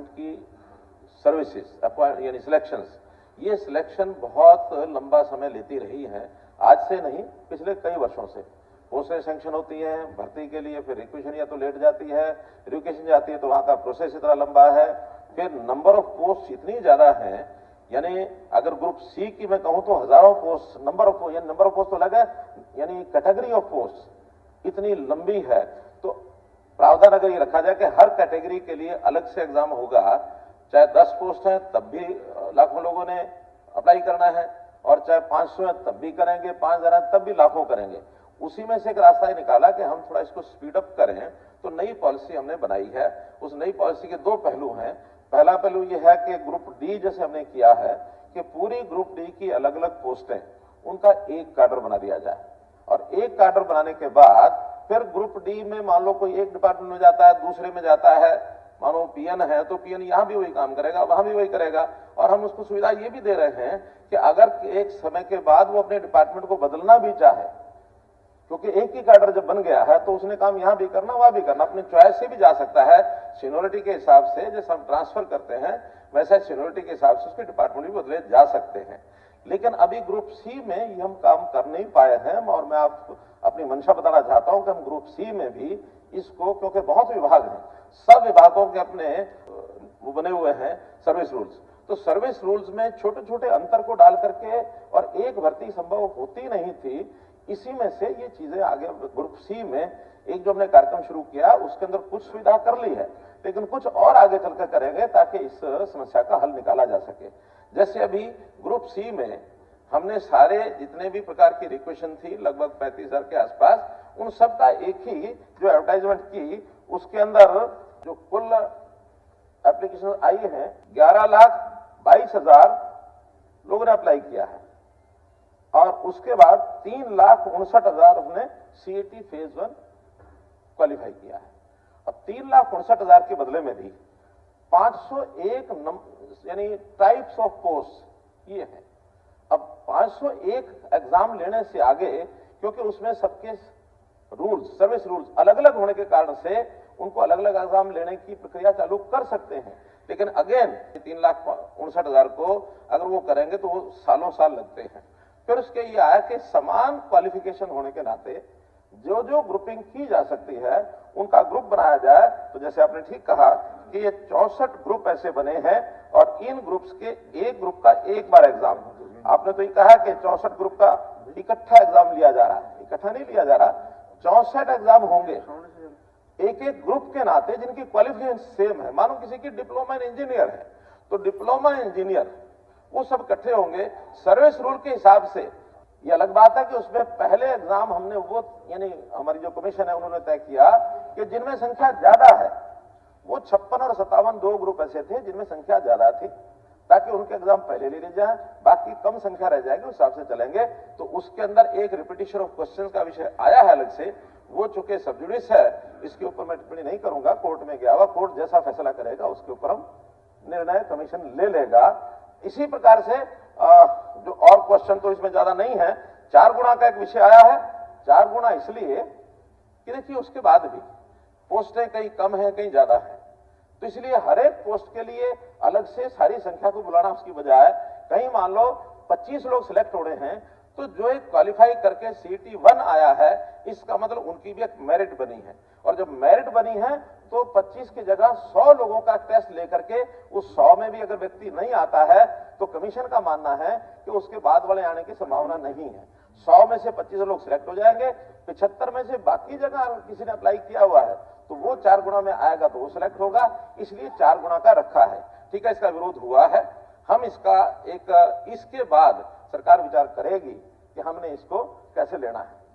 Appointment की services यानी selections, ये सिलेक्शन बहुत लंबा समय लेती रही है। आज से नहीं, पिछले कई वर्षों से पोस्टें सैंक्शन होती हैं भर्ती के लिए, फिर रिक्वेशन या तो लेट जाती है, रिक्वेशन जाती है तो वहां का प्रोसेस इतना लंबा है, फिर नंबर ऑफ पोस्ट इतनी ज्यादा है, यानी अगर ग्रुप सी की मैं कहूं तो हजारों पोस्ट, नंबर ऑफ पोस्ट तो लगा, यानी कैटेगरी ऑफ पोस्ट इतनी लंबी है। तो प्रावधान अगर ये रखा जाए कि हर कैटेगरी के लिए अलग से एग्जाम होगा, चाहे 10 पोस्ट है तब भी लाखों लोगों ने अप्लाई करना है, और चाहे 500 है तब भी करेंगे, 5000 है तब भी लाखों करेंगे। उसी में से एक रास्ता ही निकाला कि हम थोड़ा इसको स्पीड अप करें, तो नई पॉलिसी हमने बनाई है। उस नई पॉलिसी के दो पहलू हैं। पहला पहलू यह है कि ग्रुप डी जैसे हमने किया है कि पूरी ग्रुप डी की अलग अलग पोस्टें, उनका एक कैडर बना दिया जाए, और एक कैडर बनाने के बाद फिर ग्रुप डी में मान लो कोई एक डिपार्टमेंट में जाता है, दूसरे में जाता है, मानो पीएन है तो पीएन यहां भी वही काम करेगा, वहां भी वही करेगा। और हम उसको सुविधा ये भी दे रहे हैं कि अगर एक समय के बाद वो अपने डिपार्टमेंट को बदलना भी चाहे, क्योंकि एक ही कैडर जब बन गया है तो उसने काम यहां भी करना वहां भी करना, अपने चॉइस से भी जा सकता है। सीनियोरिटी के हिसाब से जैसे हम ट्रांसफर करते हैं वैसे सीनियोरिटी के हिसाब से उसके डिपार्टमेंट भी बदले जा सकते हैं। लेकिन अभी ग्रुप सी में ये हम काम कर नहीं पाए हैं, और मैं आपको अपनी मंशा बताना चाहता हूं कि हम ग्रुप सी में भी इसको, क्योंकि बहुत विभाग हैं, सब विभागों के अपने वो बने हुए हैं सर्विस रूल्स, तो सर्विस रूल्स में छोटे छोटे अंतर को डाल करके, और एक भर्ती संभव होती नहीं थी, इसी में से ये चीजें आगे ग्रुप सी में एक जो हमने कार्यक्रम शुरू किया उसके अंदर कुछ सुविधा कर ली है, लेकिन कुछ और आगे चलकर करेंगे ताकि इस समस्या का हल निकाला जा सके। जैसे अभी ग्रुप सी में हमने सारे जितने भी प्रकार की रिक्वेशन थी लगभग 35,000 के आसपास, उन सब का एक ही जो एडवर्टाइजमेंट की उसके अंदर जो कुल एप्लीकेशन आई है 11,22,000 लोगों ने अप्लाई किया है, और उसके बाद 3,59,000 हमने सीईटी फेज 1 क्वालिफाई किया है। अब 3,59,000 के बदले में भी 501 यानी टाइप्स ऑफ पोस्ट ये है। अब 501 एग्जाम लेने से आगे, क्योंकि उसमें सबके रूल्स, सर्विस रूल्स अलग अलग होने के कारण से उनको अलग अलग एग्जाम लेने की प्रक्रिया चालू कर सकते हैं, लेकिन अगेन 3,59,000 को अगर वो करेंगे तो वो सालों साल लगते हैं। फिर उसके ये आया कि समान क्वालिफिकेशन होने के नाते जो जो ग्रुपिंग की जा सकती है उनका ग्रुप बनाया जाए। तो जैसे आपने ठीक कहा कि ये 64 ग्रुप ऐसे बने हैं, और इन ग्रुप्स के एक ग्रुप का एक बार एग्जाम, आपने तो ये कहा कि 64 ग्रुप का इकट्ठा एग्जाम लिया जा रहा है, इकट्ठा नहीं लिया जा रहा, 64 एग्जाम होंगे एक एक ग्रुप के नाते जिनकी क्वालिफिकेशन सेम है। मानो किसी की डिप्लोमा इन इंजीनियर है तो डिप्लोमा इंजीनियर वो सब इकट्ठे होंगे सर्विस रूल के हिसाब से। ये अलग बात है कि उसमें पहले एग्जाम हमने वो, यानी हमारी जो कमीशन है उन्होंने तय किया कि जिनमें संख्या ज्यादा है, वो 56 और 57 दो ग्रुप ऐसे थे जिनमें संख्या ज्यादा थी, ताकि उनके एग्जाम पहले ले जाए, बाकी कम संख्या रह जाएगी, उस हिसाब से चलेंगे। तो उसके अंदर एक रिपीटिशन ऑफ क्वेश्चन का विषय आया है अलग से, वो चूंकि सब जुडिस है, इसके ऊपर मैं टिप्पणी नहीं करूंगा, कोर्ट में गया हुआ, कोर्ट जैसा फैसला करेगा उसके ऊपर हम निर्णय कमीशन ले लेगा। इसी प्रकार से जो और क्वेश्चन तो इसमें ज्यादा नहीं है, 4 गुणा का एक विषय आया है। 4 गुणा इसलिए कि देखिए उसके बाद भी पोस्टें कहीं कम है कहीं ज्यादा है, तो इसलिए हर एक पोस्ट के लिए अलग से सारी संख्या को बुलाना उसकी बजाय, कहीं मान लो 25 लोग सिलेक्ट हो रहे हैं, तो जो एक क्वालिफाई करके सीटी 1 आया है, इसका मतलब उनकी भी एक मेरिट बनी है, और जब मेरिट बनी है तो 25 की जगह 100 लोगों का टेस्ट लेकर के उस 100 में भी अगर व्यक्ति नहीं आता है तो कमीशन का मानना है कि उसके बाद वाले आने की संभावना नहीं है। 100 में से 25 लोग सिलेक्ट हो जाएंगे, 75 में से बाकी जगह किसी ने अप्लाई किया हुआ है तो वो 4 गुणा में आएगा तो वो सिलेक्ट होगा, इसलिए 4 गुणा का रखा है। ठीक है, इसका विरोध हुआ है, हम इसका एक इसके बाद सरकार विचार करेगी कि हमने इसको कैसे लेना है।